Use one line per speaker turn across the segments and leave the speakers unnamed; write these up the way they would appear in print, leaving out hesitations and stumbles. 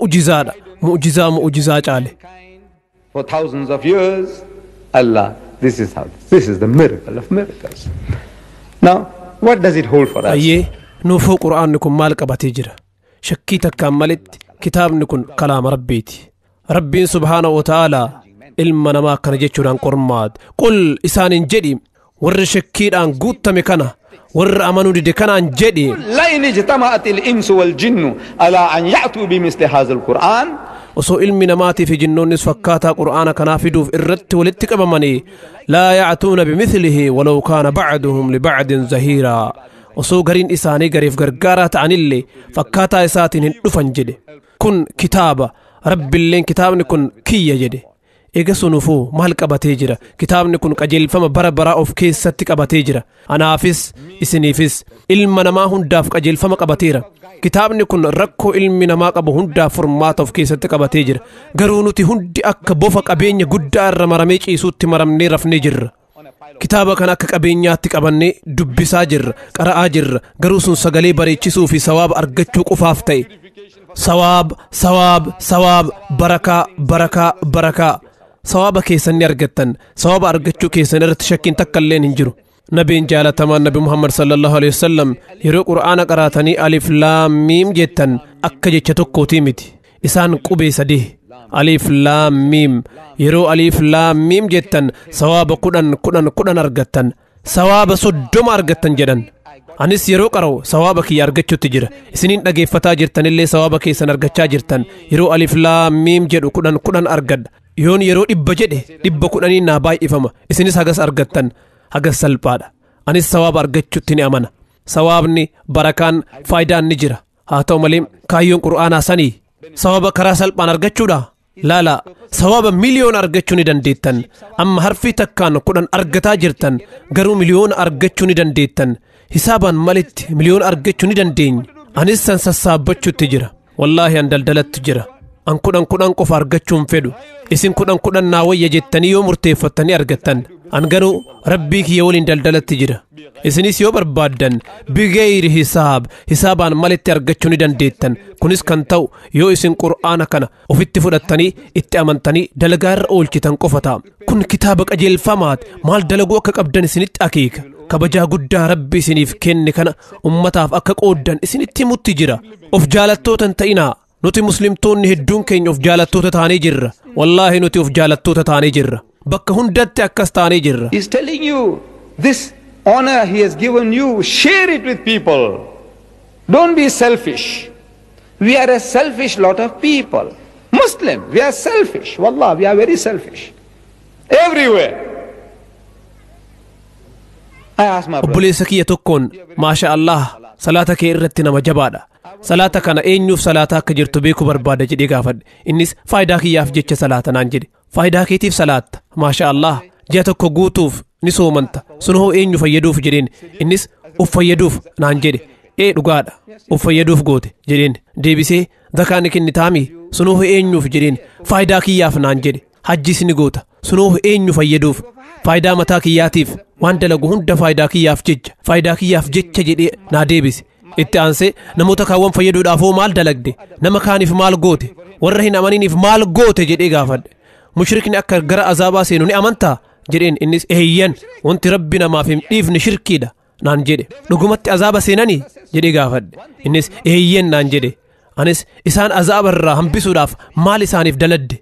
mu'jizaa caale.
For thousands of years, Allah, this is the miracle of miracles. Now, what does it hold for us?
Ayyee nuufuu qur'aanni kun maal qabatee jira? Shakkii takkaan malitti kitaabni kun kalaama Rabbiiti. Rabbiin subhaanahu wa ta'aalaa ilma namaa akkana jechuudhaan qormaad. Qul isaaniin jedhi warra shakkiidhaan guutame kana warra amanuu dide kanaan jedhi.
لئن اجتمعت الإنس والجن على أن يأتوا بمثل هذا القرآن.
osoo ilmi namaatii fi jinnoonnis fakkaataa qur'aana kanaa fiduuf irratti walitti qabamanii laa ya'tuuna bimithlihi walaw kaana ba'duhum liba'din zahiiraa. osoo gariin isaanii gariif gargaaraa ta'anillee fakkaataa isaatiin hin dhufan jedhe. kun kitaaba rabbiilleen kitaabni kun kiyya jedhe. eega sunufuu maal qabatee jira? kitaabni kun qajeelfama bara baraa of keessatti qabatee jira. anaafis isiniifis ilma namaa hundaaf qajeelfama qabateera. kitaabni kun rakkoo ilmi namaa qabu hundaaf furmaata of keessatti qabatee jira. garuu nuti hundi akka bofa qabeenya guddaa irra maramee ciisuutti maramnee rafnee jirra. kitaaba kana akka qabeenyaatti qabannee dubbisaa jirra, qara'aa jirra. garuu sun sagalee bareechisuu fi sawaaba argachuu qofaaf ta'e. sawaab barakaa sawaaba keessan ni argattan. sawaaba argachuu keessan irratti shakkiin takka illee hin jiru. nabiin jaalatamaan nabi Muhammad sallallahu alaihi wasallam yeroo qur'aana qaraatanii alif laam miim jettan akka jecha tokkootii miti. isaan qubee sadii alif laam miim. yeroo alif laam miim jettan sawaaba kudhan argattan, sawaaba 30 argattan jedhan. anis yeroo qara'u sawaaba kiyya argachuutti jira. isiniin dhageeffataa jirtanillee sawaaba keessan argachaa jirtan. yeroo alif laam miim jedhu kudhan argadha. yoon yeroo 100 jedhe 110 naa baay'ifama. isinis hagas argattan. hagas salphaadha. anis sawaaba argachuutti ni amana. sawaabni barakaan faayidaan ni jira. haa ta'u malee kaayyoon qur'aanaa sanii sawaaba karaa salphaan argachuudha. laala sawaaba miliyoona argachuu ni dandeettan. amma harfii takkaan 10 argataa jirtan garuu miliyoona argachuu ni dandeettan. hisaabaan malitti miliyoona argachuu ni dandeenya. anis san sassaabachuutti jira. wallaahi an daldalatti jira. an 10 qofa argachuun fedhu. isin 10 naa wayya jettanii yoo murteeffattanii argattan. an garuu rabbii kiyya waliin daldalatti jira. isinis yoo barbaaddan bigayri hisaabaan malitti argachuu ni dandeettan. kunis kan ta'u yoo isin qur'aana kana ofitti fudhattanii itti amantanii dalagaa irra oolchitan qofa ta'a. kun kitaaba qajeelfamaati. maal dalaguu akka qabdan isinitti akeeka. kabajaa guddaa rabbi isiniif kenne kana ummataaf akka qooddan isinitti himutti jira. of jaalattoota hin ta'inaa. nuti muslimtoonni hedduun keenya of jaalattoota taanee jirra. wallaahi nuti of jaalattoota taanee jirra. bakka hundatti akkas taanee jirra.
He's telling you this honor he has given you, share it with people. Don't be selfish. We are a selfish lot of people. Muslim, we are selfish. Wallah, we are very selfish. Everywhere. I ask my brother.
obboleessa kiyya tokkoon maasha Allah salaata kee irratti nama jabaadha. salaata kana eenyuuf salaata akka jirtu beekuu barbaada jedhee gaafadhe. innis faayidaa kiyyaaf jecha salaata naan jedhe. faayidaa keetiif salaatta maasha Allah ji'a tokko guutuuf ni soomanta. sun hoo eenyu fayyaduuf jedheen. innis uf fayyaduuf naan jedhe. dhugaadha uf fayyaduuf goote jedheen. deebisee zakaa ni kennitaami. sun hoo eenyuuf jedheen. faayidaa kiyyaaf naan jedhe. hajjis ni goota. sun hoo eenyu fayyaduuf. faayidaa mataa kiyyaatiif waan dalagu hunda faayidaa kiyyaaf jecha jedhee naa deebise. itti aansee namoota kaawwan fayyaduudhaaf hoo maal dalagde? nama kaaniif maal goote? warra hin amaniniif maal goote jedhee gaafadhe. mushrikni akka gara azaabaa seenu ni amantaa jedheen. innis eeyyan wanti rabbi namaaf hin dhiifne shirkiidha naan jedhe. dhugumatti azaaba seenanii jedhee gaafadhe. innis eeyyan naan jedhe. anis isaan azaaba irraa hambisuudhaaf maal isaaniif daladde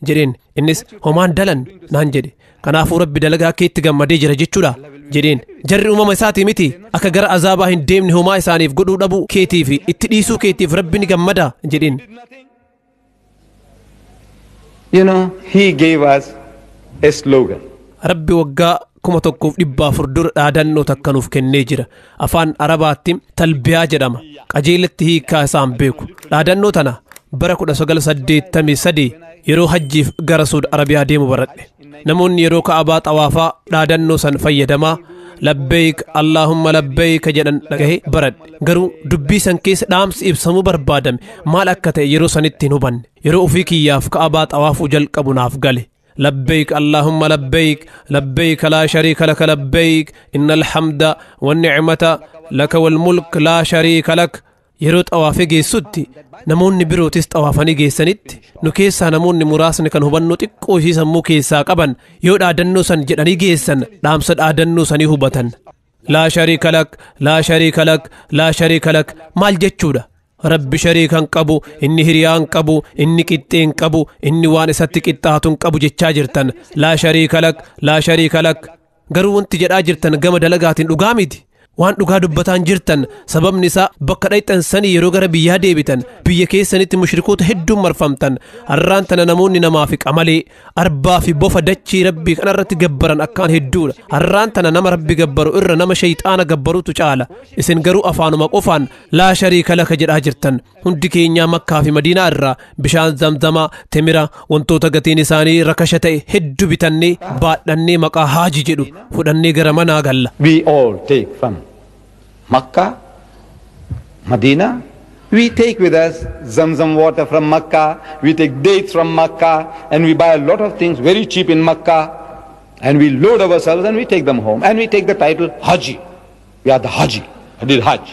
jedheen. innis homaan dalan naan jedhe. kanaafuu rabbi dalagaa keetti gammadee jira jechuudha jedheen. jarri uumama isaatii miti akka gara azaabaa hin deemne homaa isaaniif godhuu dhabuu keetii fi itti dhiisuu keetiif rabbi ni gammada jedheen.
You know, he gave us a slogan.
rabbi waggaa 1400 dura dhaadannoo takka nuuf kennee jira. afaan arabaatti talbiyaa jedhama. qajeelatti hiikaa isaan beeku. dhaadannoo tana bara 1983 yeroo hajjiif gara Suud Arabiyaa deemu baradhe. namoonni yeroo ka'abaa xawaafaa dhaadannoo san fayyadamaa labbeeyk allaahumma labbeeyka jedhan dhagahe baradhe. garuu dubbii san keessa dhaamsi ibsamuu barbaadame maal akka ta'e yeroo sanitti hin hubanne. yeroo ofii kiyyaaf ka'abaa xawaafuu jalqabu naaf gale. لبيك اللهم لبيك لبيك لا شريك لك لبيك إن الحمد والنعمة لك والملك لا شريك لك yeroo xawaafee geessutti namoonni birootis xawaafanii geessanitti nu keessaa namoonni muraasni kan hubannoo xiqqoo ishii sammuu keessaa qaban yoo dhaadannoo san jedhanii geessan dhaamsa dhaadannoo sanii hubatan. laa shariika lak laa shariika lak laa shariika lak maal jechuudha? rabbi shariikan qabu, inni hiriyaan qabu, inni qixxeen qabu, inni waan isatti qixxaatun qabu jechaa jirtan. laa shariika lak laa shariika lak garuu wanti jedhaa jirtan gama dalagaatiin dhugaa miti. waan dhugaa dubbataan jirtan sababni isaa bakka dhayxan sanii yeroo gara biyyaa deebitan biyya keessanitti mushrikoota hedduun marfamtan. har'aan tana namoonni namaa fi qamalee arbaa fi bofa dachii rabbii kanarratti gabbaran akkaan hedduudha. har'aan tana nama rabbi gabbaru irra nama shayxaana gabbarutu caala. isin garuu afaanuma qofaan laa shariika laka jedhaa jirtan. hundi keenyaa makkaa fi madiinaa irraa bishaan zamzamaa, temira, wantoota gatiin isaanii rakasha ta'e hedduu bitannee baadhannee maqaa haaji jedhu fudhannee gara manaa galla.
We all take from Makkah, Medina. We take with us Zamzam water from Makkah. We take dates from Makkah, and we buy a lot of things very cheap in Makkah, and we load ourselves and we take them home, and we take the title Haji. We are the Haji. I did Hajj.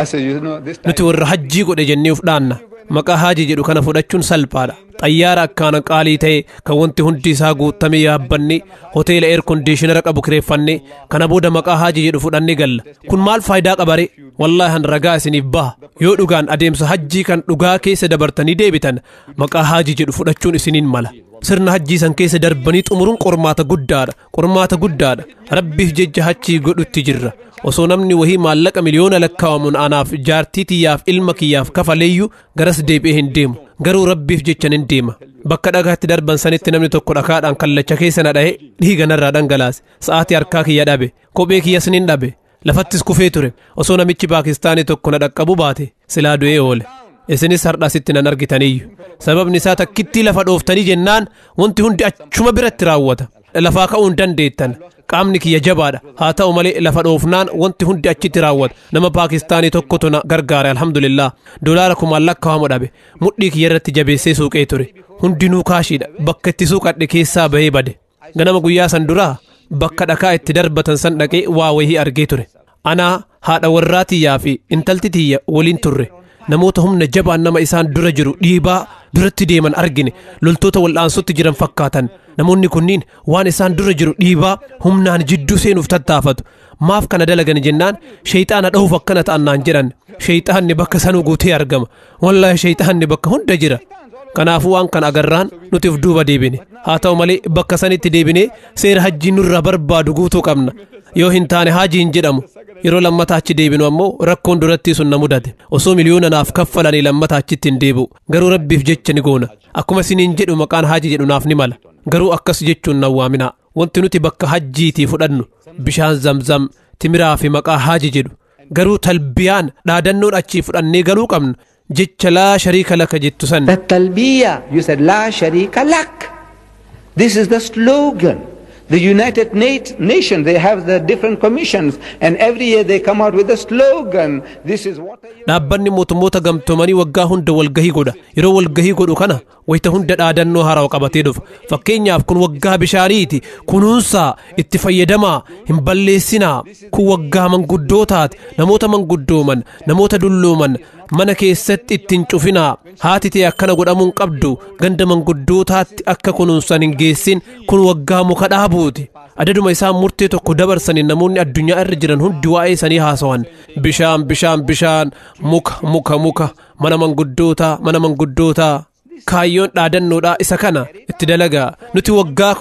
I said, you know, this
nuti warra hajjii godhe jennee uf dhaanna. maqaa haaji jedhu kana fudhachuun salphaadha. xayyaara akkaana qaalii ta'e kan wanti hundi isaa guutamee yaabbanne hoteela eer kondiishinara qabu kireeffanne kana booda maqaa haaji jedhu fudhannee galla. kun maal faayidaa qabare? wallaahi han ragaa isiniif baha. yoo dhugaan adeemsa hajjii kan dhugaa keessa dabartanii deebitan maqaa haaji jedhu fudhachuun isiniin mala. sirna hajjii san keessa darbanii xumuruun qormaata guddaadha. qormaata guddaadha. rabbiif jecha hajjii godhutti jirra. osoo namni wahii maallaqa miliyoona lakkaawamuun anaaf jaartii tiyyaaf ilma kiyyaaf kafaleeyyu garas deebi'ee hin deemu. garuu rabbiif jechan hin deema. bakka dhagaatti darban sanitti namni tokko dhakaadhaan kallacha keessa na dha'e dhiiga narraa dhangalaase. sa'aatii harkaa kiyya dhabe, kophee kiyyas nin dhabe, lafattis kufee ture. osoo namichi paakistaanii tokko na dhaqqabu baate silaa du'ee oole. isinis hardhasitti nan argitaniyyu. sababni isaa takkittii lafa dhooftanii jennaan wanti hundi achuma biratti raawwata. lafaa ka'uu hin dandeettan. qaamni kiyya jabaadha. haa ta'u malee lafa dhoofnaan wanti hundi achitti raawwata. nama paakistaanii tokkotu na gargaare alhamdulillah. doolaara 1,000 lakkaa'amu dhabe. mudhii kiyya irratti jabeessee suuqee ture. hundinuu kaashiidha. bakka itti suuqadhe keessaa bahee bade. ganama guyyaa san duraa bakka dhakaa itti darbatan san dhaqee waa wayii argee ture. anaa haadha warraa tiyyaa fi intalti tiyya waliin turre. namoota humna jabaan nama isaan dura jiru dhiibaa duratti deeman argine. loltoota wal'aansotti jiran fakkaatan. namoonni kunniin waan isaan dura jiru dhiibaa humnaan jidduu seenuuf tattaafatu. maaf kana dalagan jennaan shayxaana dhahuuf akkana ta'annaan jedhan. shayxaanni bakka sanuu guutee argama. wallaahi shayxaanni bakka hunda jira. kanaafuu waan kana agarraan nuti of duuba deebine. haa ta'u malee bakka sanitti deebinee seera hajjii nurraa barbaadu guutuu qabna. yoo hin taane hajii hin jedhamu. yeroo lammataa achi deebinu ammoo rakkoon duratti sun na mudate. osoo miliyoona naaf kaffalanii lammataa achitti hin deebi'u. garuu rabbiif jecha ni goona. akkuma isiniin jedhu maqaan hajii jedhu naaf ni mala. garuu akkas jechuun na waaminaa. wanti nuti bakka hajjiitii fudhannu bishaan zamzam, timiraa fi maqaa hajii jedhu. garuu talbiyaan dhaadannoon achii fudhannee galuu qabnu jecha laa shariika laka jettu san.
The talbiya, you said la sharika lak. This is the slogan. The United Nations, they have the different commissions, and every year they come out with a slogan. This is what
dhaabbanni mootummoota gamtoomanii waggaa hunda walgahii godha. yeroo walgahii godhu kana wayita hunda dhaadannoo haaraa qabatee dhufa. fakkeenyaaf kun waggaa bishaaniiti. kunuunsaa, itti fayyadamaa, hin balleessinaa. kun waggaa manguddootaati. namoota manguddooman, namoota dullooman mana keessatti ittiin cufinaa. haati ta'e akkana godhamuun qabdu. ganda manguddootaatti akka kunuunsan hin geessin. kun waggaa muka dhaabuuti. adaduma isaan murtee tokko dabarsanii namoonni addunyaa irra jiran hundi waa'ee sanii haasawan. bishaan bishaan bishaan, muka muka muka, mana manguddootaa mana manguddootaa. kaayyoon dhaadannoodhaa isa kana itti dalagaa. nuti waggaa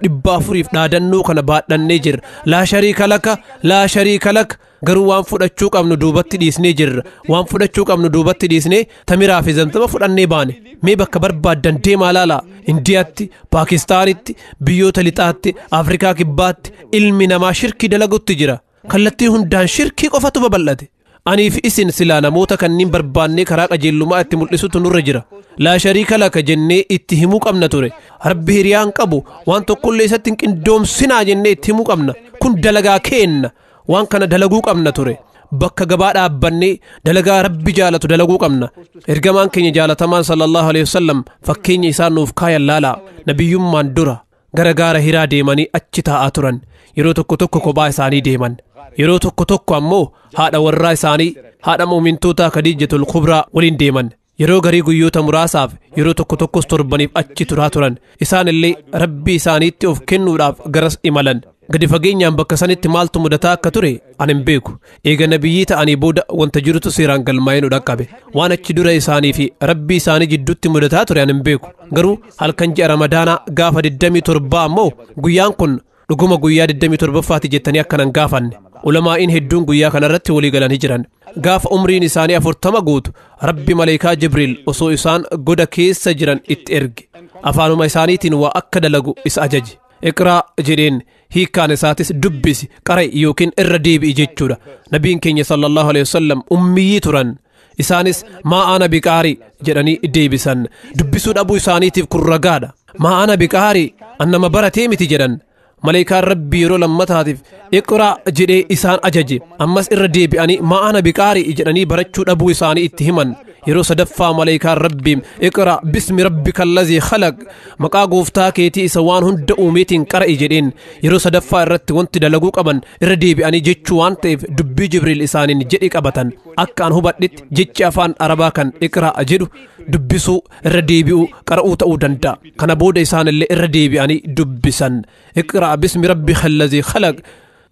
1400 dhaadannoo kana baadhannee jirra. laa shariika laka laa shariika laka. garuu waan fudhachuu qabnu duubatti dhiisnee jirra. waan fudhachuu qabnu duubatti dhiisnee tamiraa fi zamzama fudhannee baane. mee bakka barbaaddan deemaa laalaa. indiyaatti, paakistaanitti, biyyoota lixaatti, afrikaa kibbaatti ilmi namaa shirkii dalagutti jira. kallattii hundaan shirkii qofatu babal'ate. aniif isin silaa namoota kanniin barbaannee karaa qajeellumaa itti mul'isutu nurra jira. laa shariika laka jennee itti himuu qabna ture. rabbi hiriyaan qabu waan tokkollee isatti hin qindoomsinaa jennee itti himuu qabna. kun dalagaa keenna. waan kana dalaguu qabna ture. bakka gabaa dhaabbannee dalagaa rabbi jaalatu dalaguu qabna. Ergamaan keenya jaalatamaan sallallahu alaihi wasallam fakkeenya isaan nuuf kaayan laala. Nabiyyummaan dura gara gaara Hiraa deemanii achi taa'aa turan. Yeroo tokko tokko kophaa isaanii deeman. Yeroo tokko tokko ammoo haadha warraa isaanii haadha mu'mintootaa Khadiijatul Kubraa waliin deeman. Yeroo garii guyyoota muraasaaf yeroo tokko tokkos torbaniif achi turaa turan. Isaan illee rabbii isaaniitti of kennuudhaaf garas imalan. Gadi fageenyaan bakka sanitti maaltu mudataa akka ture ani hin beeku. Eega nabiyyii ta'anii booda wanta jirutu seeraan galmaa'ee nu dhaqqabe. Waan achi dura isaanii fi rabbii isaanii jidduutti mudataa ture ani hin beeku. Garuu halkan ji'a Ramadaanaa gaafa 27 ammoo guyyaan kun dhuguma guyyaa 27ffaati jettanii akkanan gaafanne. Ulamaa'iin hedduun guyyaa kanarratti walii galanii jiran. Gaafa umriin isaanii 40 guutu rabbi malaayikaa Jibriil osoo isaan goda keessa jiran itti erge. Afaanuma isaaniitiin waa akka dalagu isa ajaje. Iqraa jedheen hiikkaan isaatis dubbisi qara'i yookiin irra deebi'i jechuudha. Nabiin keenya sallallahu alaihi wasallam ummiyii turan. Isaanis maa ana biqaarii jedhanii deebisan. Dubbisuu dhabuu isaaniitiif kun ragaadha. Maa ana biqaarii annama baratee miti jedhan. Malaayikaan rabbii yeroo lammataatiif iqraa jedhee isaan ajaje. Ammas irra deebi'anii maa ana biqaarii jedhanii barachuu dhabuu isaanii itti himan. Yeroo sadaffaa malaayikaan rabbiin iqraa bismi rabbika allazii khalaq maqaa gooftaa keetii isa waan hunda uumeetiin qara'i jedheen. Yeroo sadaffaa irratti wanti dalaguu qaban irra deebi'anii jechuu waan ta'eef dubbii Jibriil isaaniin jedhi qabatan. Akka an hubadhetti jechi afaan Arabaa kan iqraa jedhu dubbisuu irra deebi'uu qara'uu ta'uu danda'a. Kana booda isaan illee irra deebi'anii dubbisan. Iqraa bismi rabbika allazii khalaq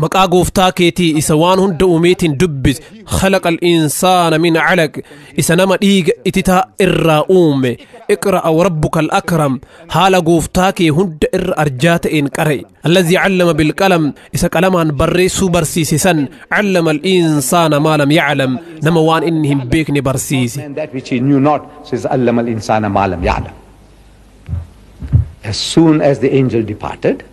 maqaa gooftaa keetii isa waan hunda uumeetiin dubbis. Khalaqal insaana min calaq isa nama dhiiga ititaa irraa uume. Iqra'a warabbukal akram haala gooftaa kee hunda irra arjaa ta'een qara'i. Allazii callama bilqalam isa qalamaan barreessuu barsiisisan. Callama al-insaana maa lam yaclam nama waan inni hin beekne barsiise.
That which he knew not, says allama al-insana ma lam ya'lam. As soon as the angel departed,